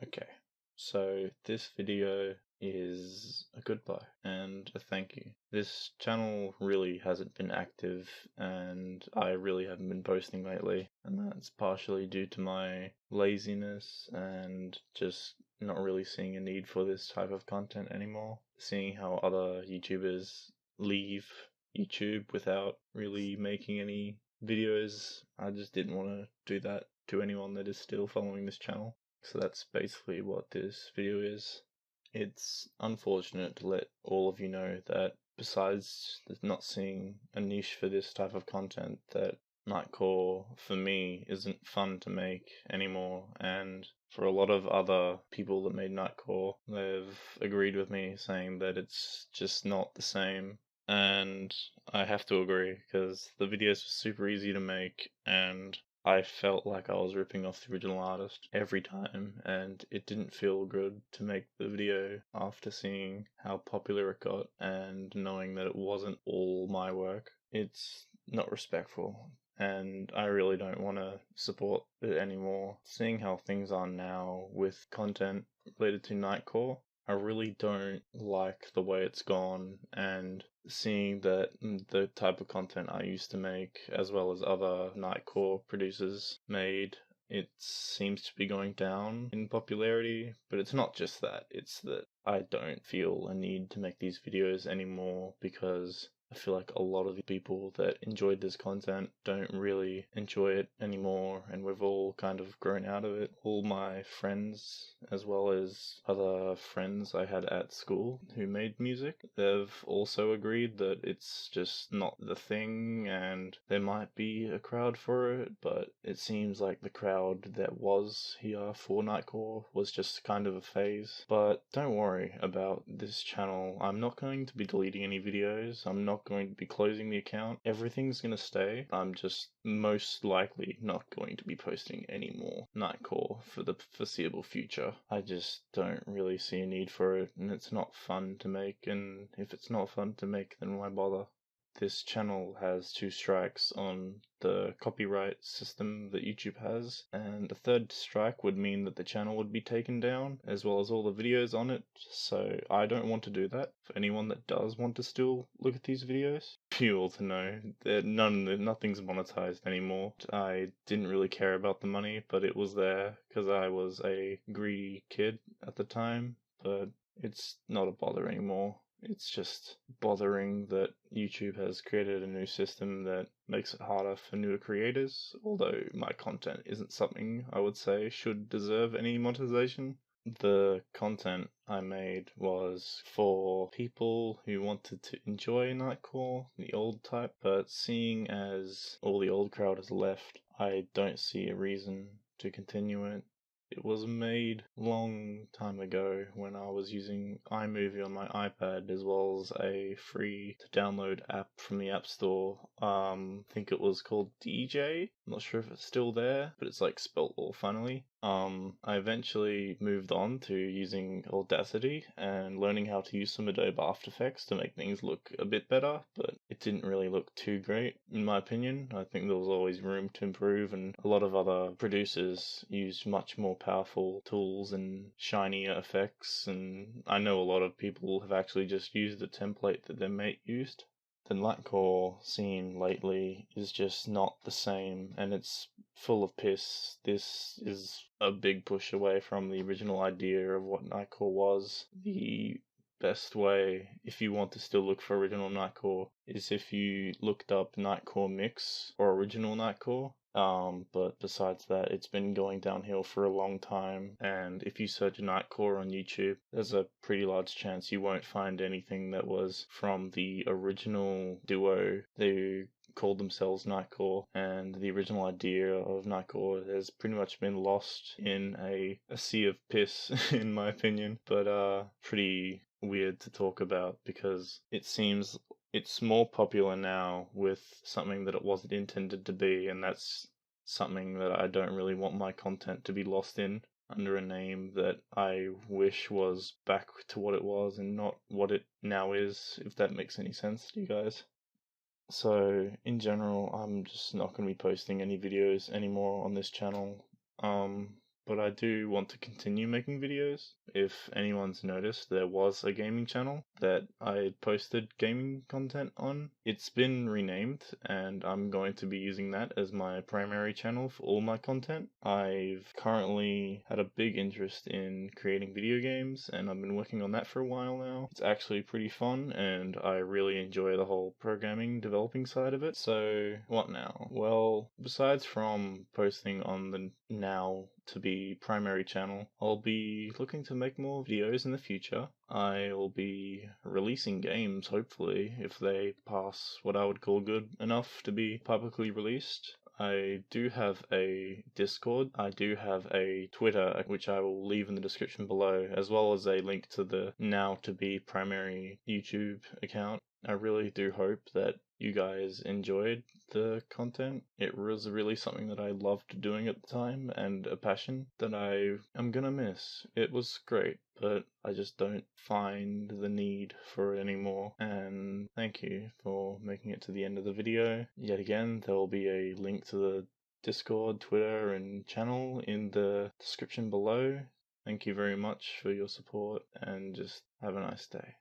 Okay, so this video is a goodbye and a thank you. This channel really hasn't been active and I really haven't been posting lately, and that's partially due to my laziness and just not really seeing a need for this type of content anymore. Seeing how other YouTubers leave YouTube without really making any videos, I just didn't want to do that to anyone that is still following this channel. So that's basically what this video is. It's unfortunate to let all of you know that besides not seeing a niche for this type of content, that Nightcore for me isn't fun to make anymore, and for a lot of other people that made Nightcore, they've agreed with me saying that it's just not the same. And I have to agree because the videos were super easy to make and I felt like I was ripping off the original artist every time, and it didn't feel good to make the video after seeing how popular it got and knowing that it wasn't all my work. It's not respectful, and I really don't want to support it anymore. Seeing how things are now with content related to Nightcore, I really don't like the way it's gone, and seeing that the type of content I used to make, as well as other Nightcore producers made, it seems to be going down in popularity. But it's not just that, it's that I don't feel a need to make these videos anymore because I feel like a lot of the people that enjoyed this content don't really enjoy it anymore, and we've all kind of grown out of it. All my friends, as well as other friends I had at school who made music, they've also agreed that it's just not the thing, and there might be a crowd for it, but it seems like the crowd that was here for Nightcore was just kind of a phase. But don't worry about this channel. I'm not going to be deleting any videos. I'm not going to be closing the account. Everything's going to stay. I'm just most likely not going to be posting any more Nightcore for the foreseeable future. I just don't really see a need for it, and it's not fun to make, and if it's not fun to make, then why bother? This channel has 2 strikes on the copyright system that YouTube has, and a third strike would mean that the channel would be taken down, as well as all the videos on it, so I don't want to do that. For anyone that does want to still look at these videos, you all to know that nothing's monetized anymore. I didn't really care about the money, but it was there because I was a greedy kid at the time, but it's not a bother anymore. It's just bothering that YouTube has created a new system that makes it harder for newer creators, although my content isn't something I would say should deserve any monetization. The content I made was for people who wanted to enjoy Nightcore, the old type, but seeing as all the old crowd has left, I don't see a reason to continue it. It was made long time ago when I was using iMovie on my iPad, as well as a free to download app from the App Store. I think it was called DJ. I'm not sure if it's still there, but it's like spelt all funnily. I eventually moved on to using Audacity and learning how to use some Adobe After Effects to make things look a bit better, but it didn't really look too great in my opinion. I think there was always room to improve, and a lot of other producers use much more powerful tools and shinier effects, and I know a lot of people have actually just used the template that their mate used. The Nightcore scene lately is just not the same, and it's full of piss. This is a big push away from the original idea of what Nightcore was. The best way, if you want to still look for original Nightcore, is if you looked up Nightcore Mix or original Nightcore. But besides that, it's been going downhill for a long time, and if you search Nightcore on YouTube, there's a pretty large chance you won't find anything that was from the original duo who called themselves Nightcore, and the original idea of Nightcore has pretty much been lost in a sea of piss, in my opinion, but pretty weird to talk about because it seems it's more popular now with something that it wasn't intended to be, and that's something that I don't really want my content to be lost in under a name that I wish was back to what it was and not what it now is, if that makes any sense to you guys. So, in general, I'm just not going to be posting any videos anymore on this channel. but I do want to continue making videos. If anyone's noticed, there was a gaming channel that I posted gaming content on. It's been renamed, and I'm going to be using that as my primary channel for all my content. I've currently had a big interest in creating video games, and I've been working on that for a while now. It's actually pretty fun, and I really enjoy the whole programming, developing side of it. So, what now? Well, besides from posting on the now to be primary channel, I'll be looking to make more videos in the future. I'll be releasing games, hopefully, if they pass what I would call good enough to be publicly released. I do have a Discord, I do have a Twitter, which I will leave in the description below, as well as a link to the now to be primary YouTube account. I really do hope that you guys enjoyed the content. It was really something that I loved doing at the time and a passion that I am gonna miss. It was great, but I just don't find the need for it anymore. And thank you for making it to the end of the video. Yet again, there will be a link to the Discord, Twitter, and channel in the description below. Thank you very much for your support, and just have a nice day.